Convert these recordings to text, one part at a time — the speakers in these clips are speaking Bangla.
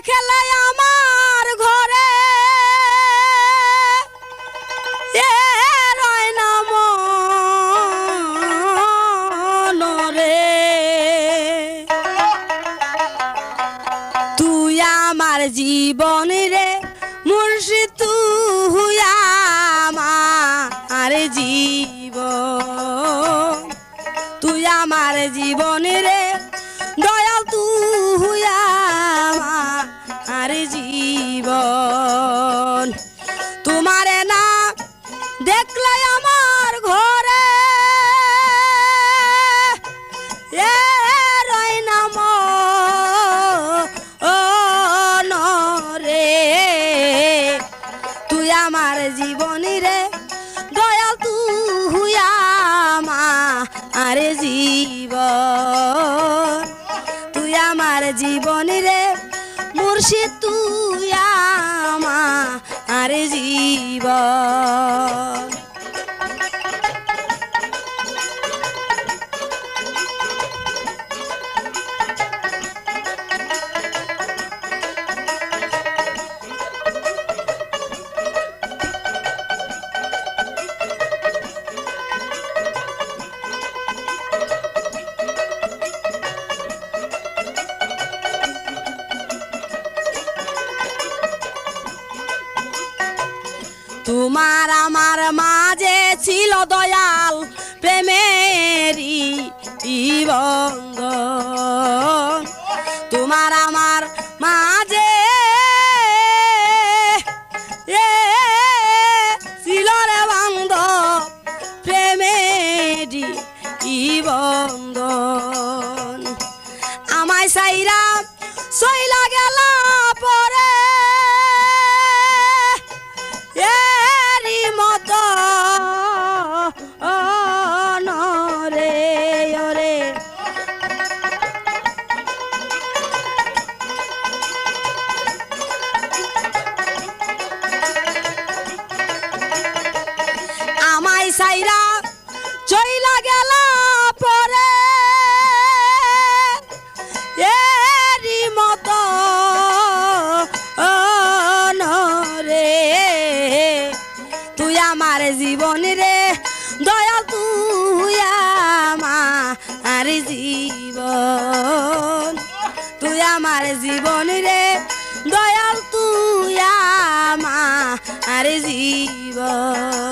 দেখলে আমার ঘরে এ রয় না মনরে তুই আমার জীবন রে মুর্শিদ তুই আমার জীবন তুই আমার জীবন রে দয়াল তুই আমার জীবন তোমারে না দেখলে আমার ঘরে এ রয় না মনরে তুই আমার জীবন রে দয়াল তুই আমার জীবন তুই আমার জীবন রে মুর্শিদ তুই আমার জীবন তোমার আমার মাঝে ছিল দয়াল প্রেমেরই বন্ধন তোমার আমার মাঝে ছিল রে বান্ধব প্রেমেরই বন্ধন আমায় সাইরা সইলা গেল পরে মতো নরে ওরে আমায় সাইরা চইলা গেল পরে এরি মতো নরে তুই আমার জীবন রে দয়াল তুই আমার জীবন তুই আমার জীবন রে দয়াল তুই আমার জীবন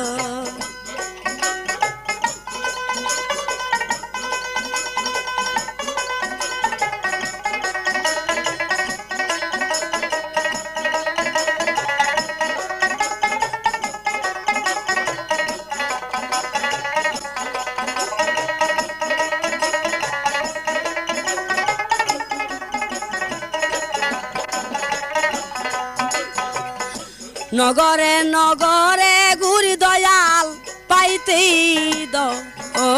নগরে নগরে ঘুরি দয়াল পাইতেই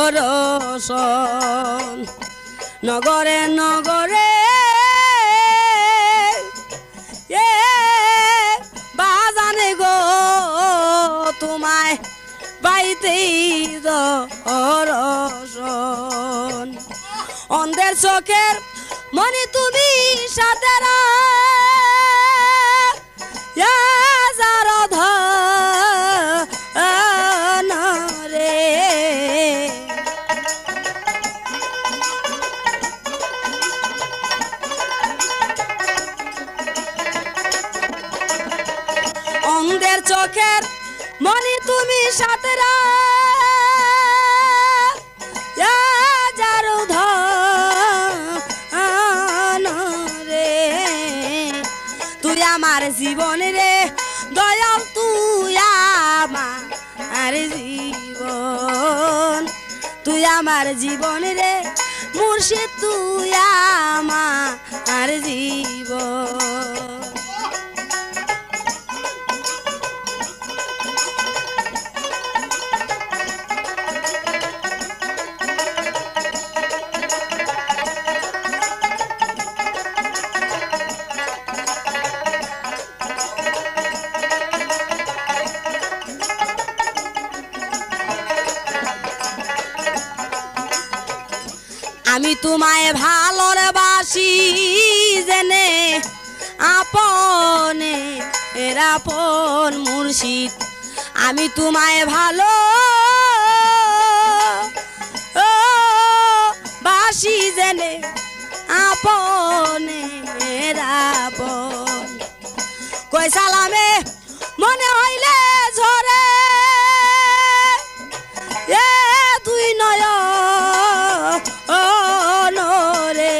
দর্শন নগরে নগরে বাজানে গো তোমায় পাইতেই দর্শন অন্ধের চোখের মনি তুমি সাথে অন্ধের চোখের মনি তুমি সাথে তুই আমার জীবন রে দয়াল তুই আমার জীবন তুই আমার জীবন রে মুর্শিদ তুই আমার জীবন আমি তোমায় ভালোবাসি জেনে আপনে আপন মুর্শিদ আমি তোমায় ভালো বাসি জেনে আপনে আপন কই সালামে মনে হইলে ঝরে এ দুই নয়ন রে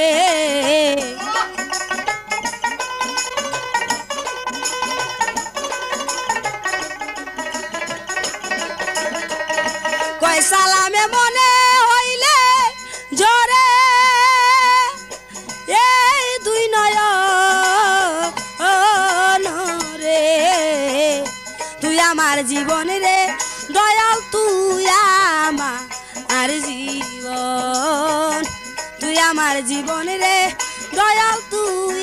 কই সালামে মনে হইলে ঝরে এই দুই নয়ন রে তুই আমার জীবন রে দয়াল তুই আমার জীবন তুই আমার জীবন রে দয়াল তুই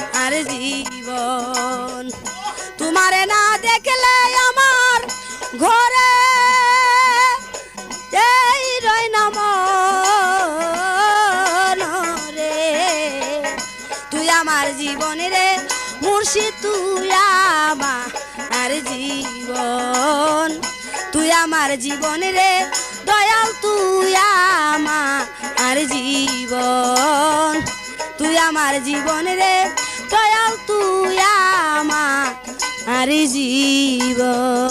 আমার জীবন তোমারে না দেখলে আমার ঘরে এই রই নাম রে তুই আমার জীবন রে মুর্শিদ তুই আমার জীবন তুই আমার জীবন রে দয়াল তুই আমার জীবন তুই আমার জীবন রে দয়াল তুই আমার জীবন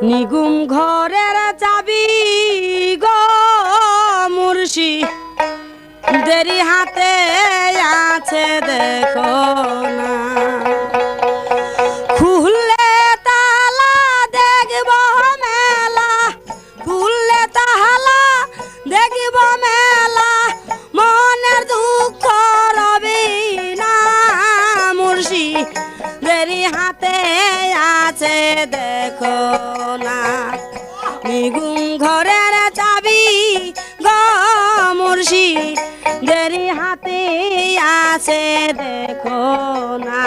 নিগুম ঘরের চাবি গো মুর্শিদ দেরি হাতে আছে দেখো না খুললে তালা দেখব মেলা খুললে তালা দেখব মেলা মনের দুঃখ রবি না মুর্শিদ দেরি হাতে আছে দেখো না নিগুম ঘরের চাবি গো মুর্শিদ দেরি হাতে আছে দেখো না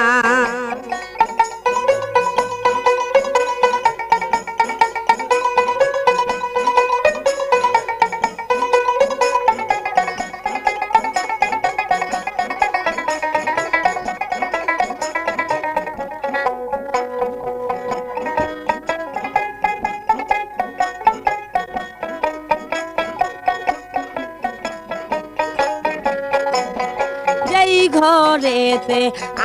ঘরেতে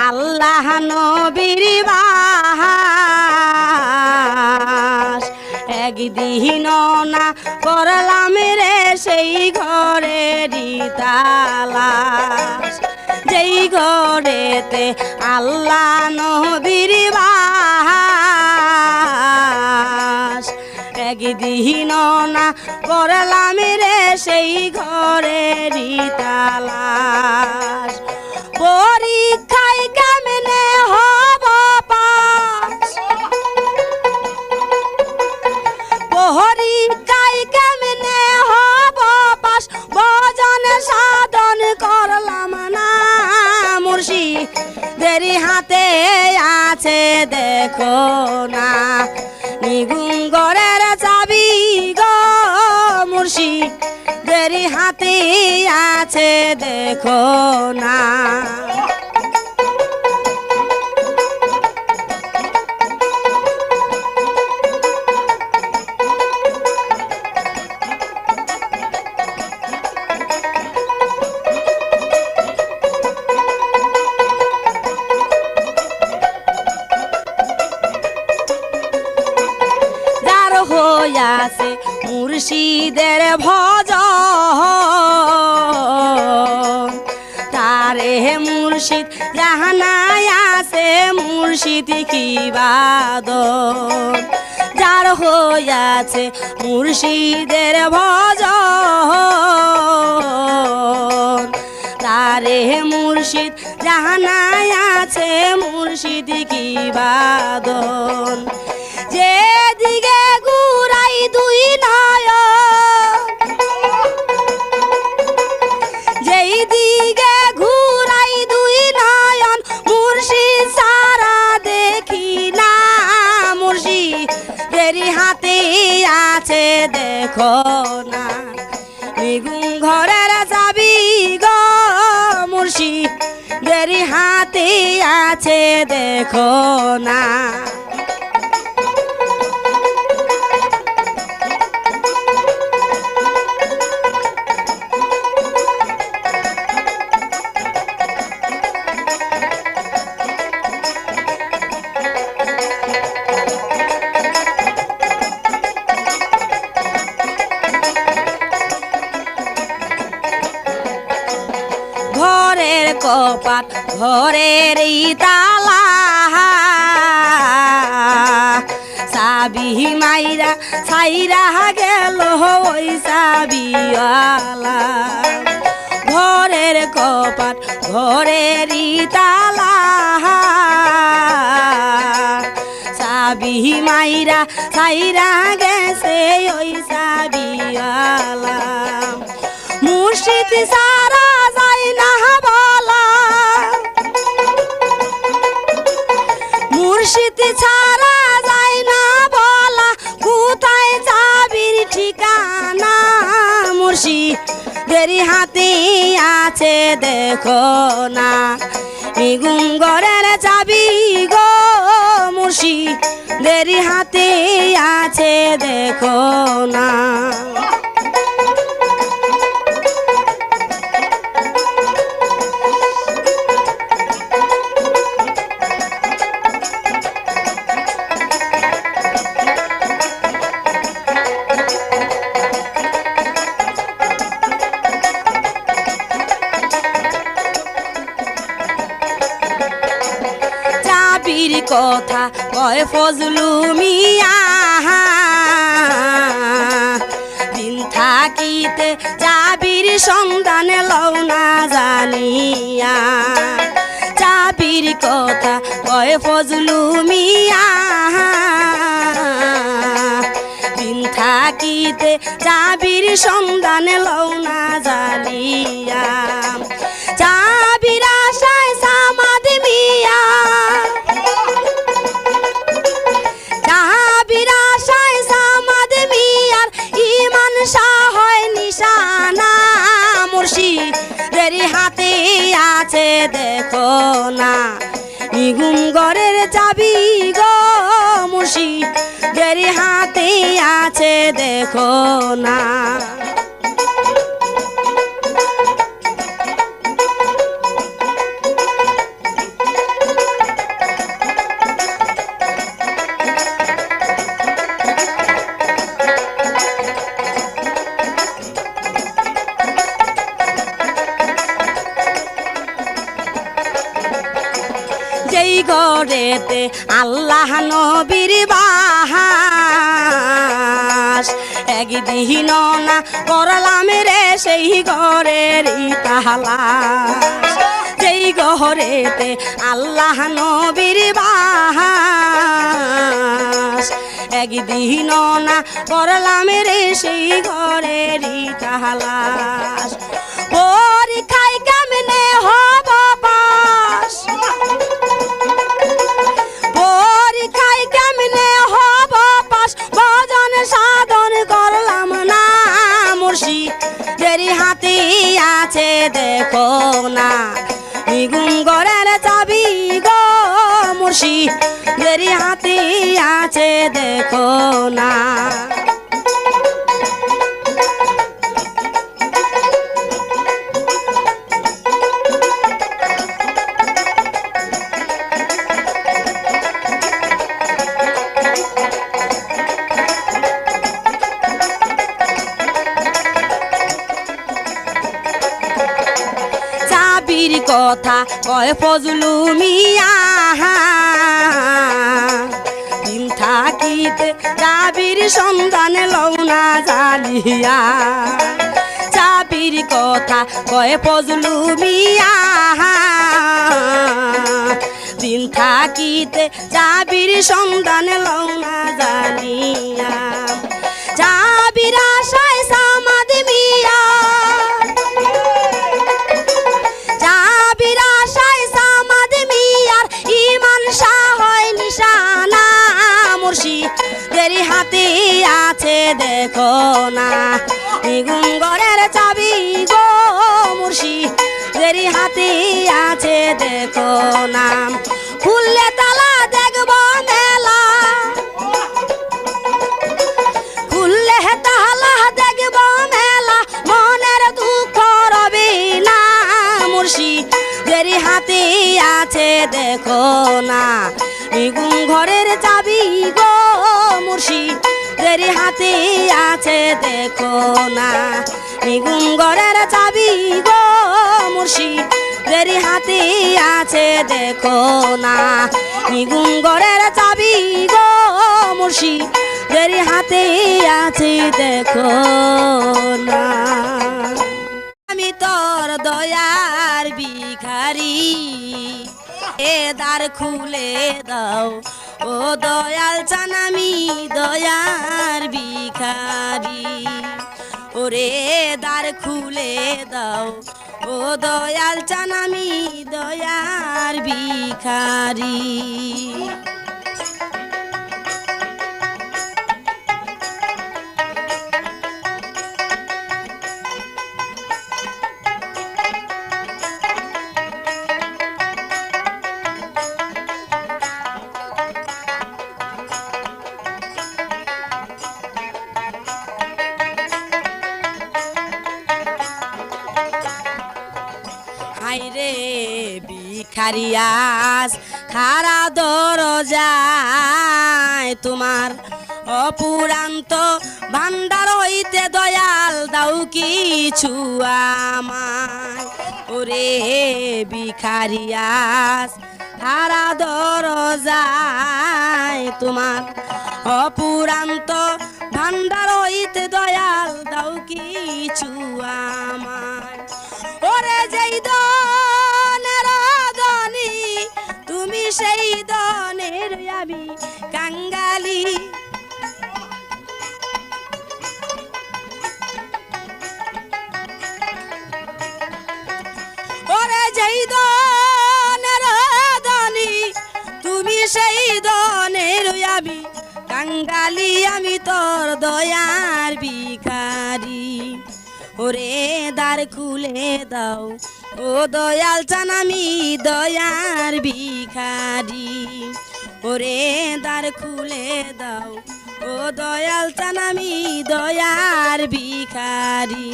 আল্লাহ নবীর বাস একদিন না করলাম রে সেই ঘরেরই তালাশ যেই ঘরেতে আল্লাহ নবীর বাস একদিন না করলাম রে সেই ঘরেরই তালাশ পরীক্ষায় কেমনে হব পাস পরীক্ষায় কেমনে হব পাস ভজন সাধন করলাম না মুর্শিদ দেরি হাতে আছে দেখো না নিগুম ঘরের চাবি গো মুর্শিদ দেরি হাতে আছে দেখো না যার হইয়াছে মুর্শিদের ভজন তারে মুর্শিদ জাহানায় আছে মুর্শিদ কি বাদন যার হইয়াছে মুর্শিদের ভজন তারে মুর্শিদ জাহানায় আছে মুর্শিদ কি বাদন যেদিকে ঘুরাই দুই নয়ন যেই দিকে ঘুরাই দুই নয়ন মুর্শিদ সারা দেখি না মুর্শিদ দেরি হাতে আছে দেখ দেখো না নিগুম ঘরের চাবি গো মুর্শিদের হাতে আছে দেখো না ঘরের কপাট ঘরের তালা চাবি মাইরা ছাইরা গেল ওই চাবিওয়ালা ঘরের কপাট ঘরের তালা চাবি মাইরা ছাইরা গেছে ওই চাবিওয়ালা মুর্শিদ সারা যায় না বলা মুর্শিদ ছাড়া যায় না বলা কোথায় চাবির ঠিকানা মুর্শিদের হাতে আছে দেখো না নিগুম ঘরের চাবি গো মুর্শিদের হাতে আছে দেখো না চাবির কথা কয় ফজলু মিয়া দিন থাকিতে চাবির সন্ধান লও না জানিয়া চাবির কথা কয় ফজলু মিয়া দিন থাকিতে চাবির সন্ধান লও না জানিয়া চাবির আশায় সামাদ মিয়া চাবির আশায় সামাদ মিয়ার ইমান শাহ হয় নিশানা মুর্শিদের হাতে আছে দেখো না নিগুম ঘরের চাবি গো মুর্শিদের হাতে আছে দেখো না যেই ঘরেতে আল্লাহ নবীর বাস একদিন না করলাম রে সেই ঘরের তালাশ যেই ঘরেতে আল্লাহ নবীর বাস একদিন না করলাম রে সেই ঘরের তালাশ পরীক্ষায় কেমনে হব পাস পরীক্ষায় কেমনে হব পাস ভজন সাধন করলাম না মুর্শিদের হাতে আছে দেখো না নিগুম ঘরের চাবি গো মুর্শিদের হাতে আছে দেখো না চাবির কথা কয় ফজলু মিয়া দিন থাকিতে চাবির সন্ধান লও না জানিয়া চাবির কথা কয় ফজলু মিয়া দিন থাকিতে চাবির সন্ধান লও না জানিয়া চাবির আশায় সামাদ মিয়া চাবির আশায় সামাদ মিয়ার ইমান শাহ হয় নিশানা মুর্শিদের হাতে আছে দেখো না নিগুণ ঘরের চাবি গো মুর্শিদ দেরি হাতে আছে দেখো না খুললে তালা দেখব মেলা খুললে তালা দেখব মেলা মনের দুঃখ রবি না মুর্শিদ দেরি হাতে আছে দেখো না নিগুণ ঘরের চাবি গো মুর্শিদ দেরি হাতে আছে দেখো না নিগুণ ঘরের চাবি গো মুর্শিদ দেরি হাতে আছে দেখো না নিগুণ ঘরের চাবি গো মুর্শিদ দেরি হাতে আছে দেখো না আমি তোর দয়ার ভিখারি এ দ্বার খুলে দাও ও দয়াল চান আমি দয়ার ভিখারি ওরে দ্বার খুলে দাও ও দয়াল চান আমি দয়ার ভিখারি হাইরে ভিখারিয়াস খারা দরজায় তোমার অপুরান্ত ভান্ডার হইতে দয়াল দাও কিছু আমায় ওরে ভিখারিয়াস খারা দরজায় তোমার অপুরান্ত ভান্ডার হইতে দয়াল দাও কিছু আমায় ওরে যেই দনের ধনী তুমি সেই দনের আমি কাঙ্গালি ওরে যেই দনের ধনী তুমি সেই দনের আমি কাঙ্গালি আমি তোর দয়ার ভিখারি ওরে দ্বার খুলে দাও ও দয়াল চান আমি দয়ার ভিখারি ওরে দ্বার খুলে দাও ও দয়াল চান আমি দয়ার ভিখারি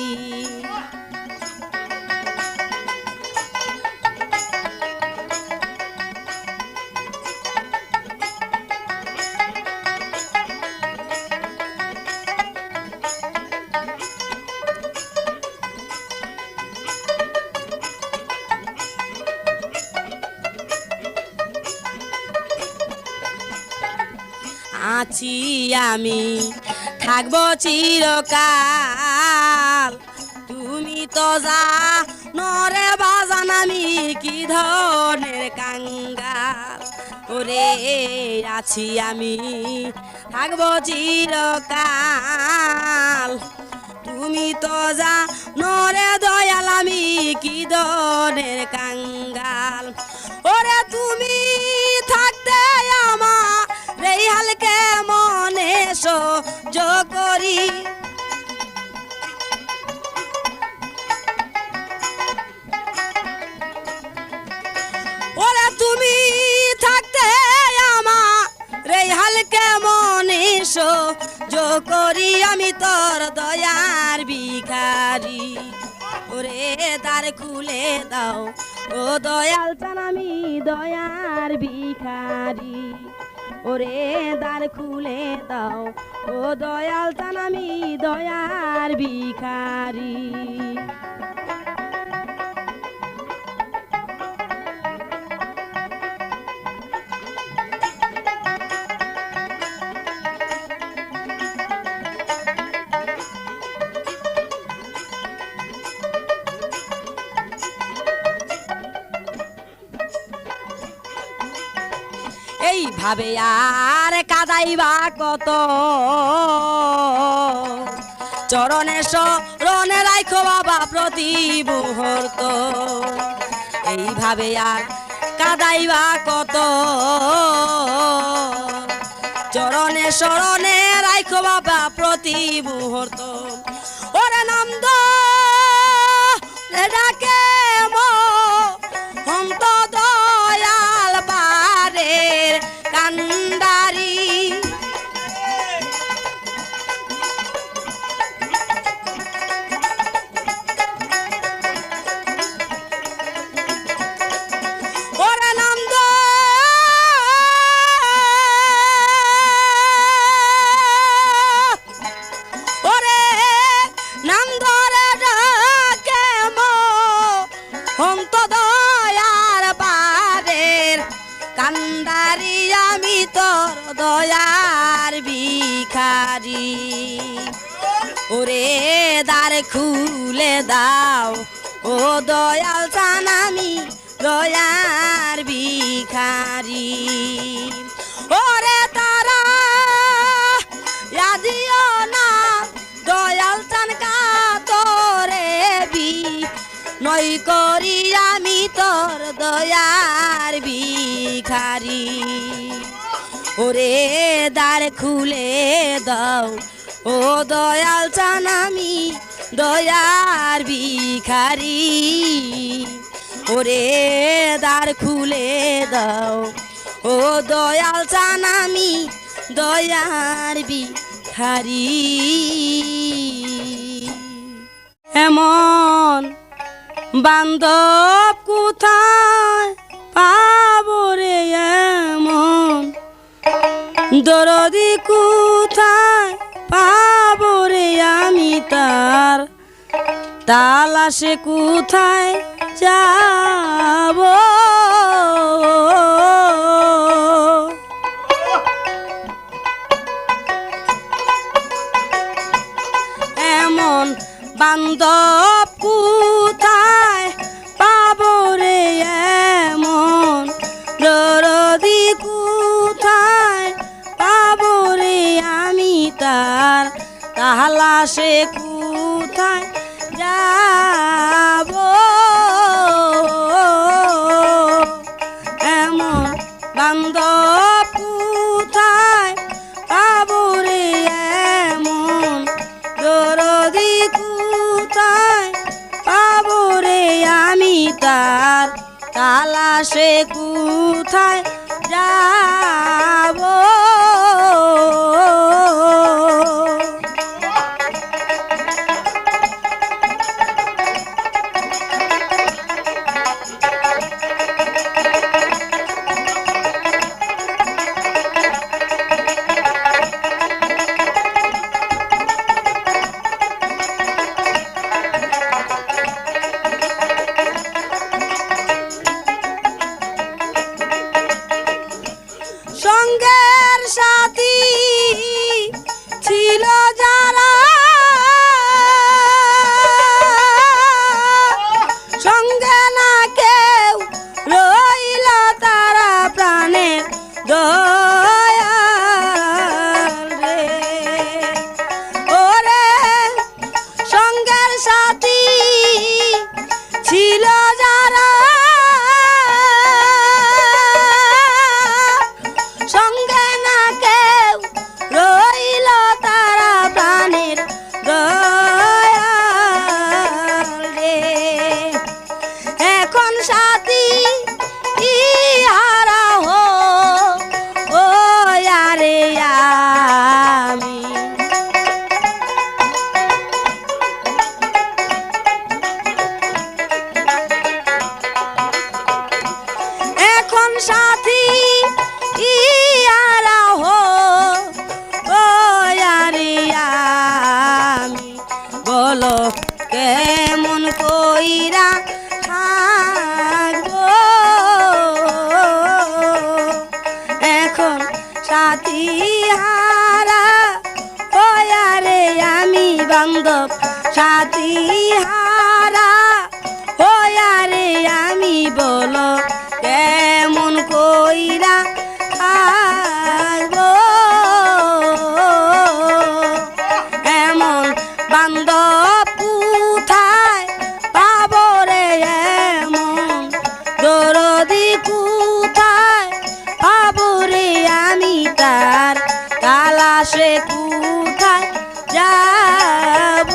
আছি আমি থাকবো চিরকাল তুমি তো যা নরে বাজান আমি কি ধরনের কাঙ্গাল ওরে আছি আমি থাকবো চিরকাল তুমি তো যা নরে দয়াল আমি কি ধরনের কাঙ্গাল ওরে তুমি থাকতে আমার এই হালকে মনে সহ্য করি ওরে তুমি থাকতে আমার এই হালকে মনে সহ্য করি আমি তোর দয়ার ভিখারি ওরে দ্বার খুলে দাও ও দয়াল চান আমি দয়ার ভিখারি ওরে দ্বার খুলে দাও ও দয়াল চান আমি দয়ার ভিখারি এইভাবে আর কাদাইবা কত চরণে শরণে রাখো বাবা প্রতি মুহূর্ত এইভাবে আর কাদাইবা কত চরণে শরণে রাখো বাবা প্রতি মুহূর্ত ভিখারি ওরে দ্বার খুলে দাও ও দয়াল চান আমি দয়ার ভিখারি ওরে তারা দিও না দয়াল চান কাতরে বি নই করি আমি তোর দয়ার ভিখারি ওরে দ্বার খুলে দাও ও দয়াল চান আমি দয়ার ভিখারি ওরে দ্বার খুলে দাও ও দয়াল চান আমি দয়ার ভিখারি এমন বান্ধব কোথায় পাবো রে এমন দরদি কোথায় পাবো রে আমি তার তালাশে কোথায় যাব এমন বান্ধব কোথায় পাবো রে এমন দরদি কোথায় পাবো রে আমি তার তালাশে কোথায় যাব এমন বান্ধব কোথায় পাবো রে এমন দরদি কোথায় পাবো রে আমি তার তালাশে কোথায় যাব সঙ্গের সাথী ছিল যারা সঙ্গে না কেউ রইল তারা প্রাণের দয়াল রে ওরে সঙ্গের সাথী ছিল যারা সঙ্গে না কেউ রইল তারা প্রাণের দয়াল রে এখন সাথী ইহারা হো ও আরে আমি এখন সাথী ইহারা হো ও আরে আমি বলো কেমন কইরা থাকবো এখন সাথী হারা ও আরে আমি বান্ধব সাথী হারা ও আরে আমি বলো কেমন কইরা থাকবো এমন বান্ধব কোথায় পাবো রে এমন দরদি কোথায় পাবো রে আমি তার তালাশে কোথায় যাব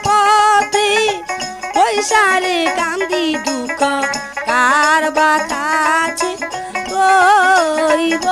পথে ওই সারে কান্দি দুঃখ কার বা কাছে কইব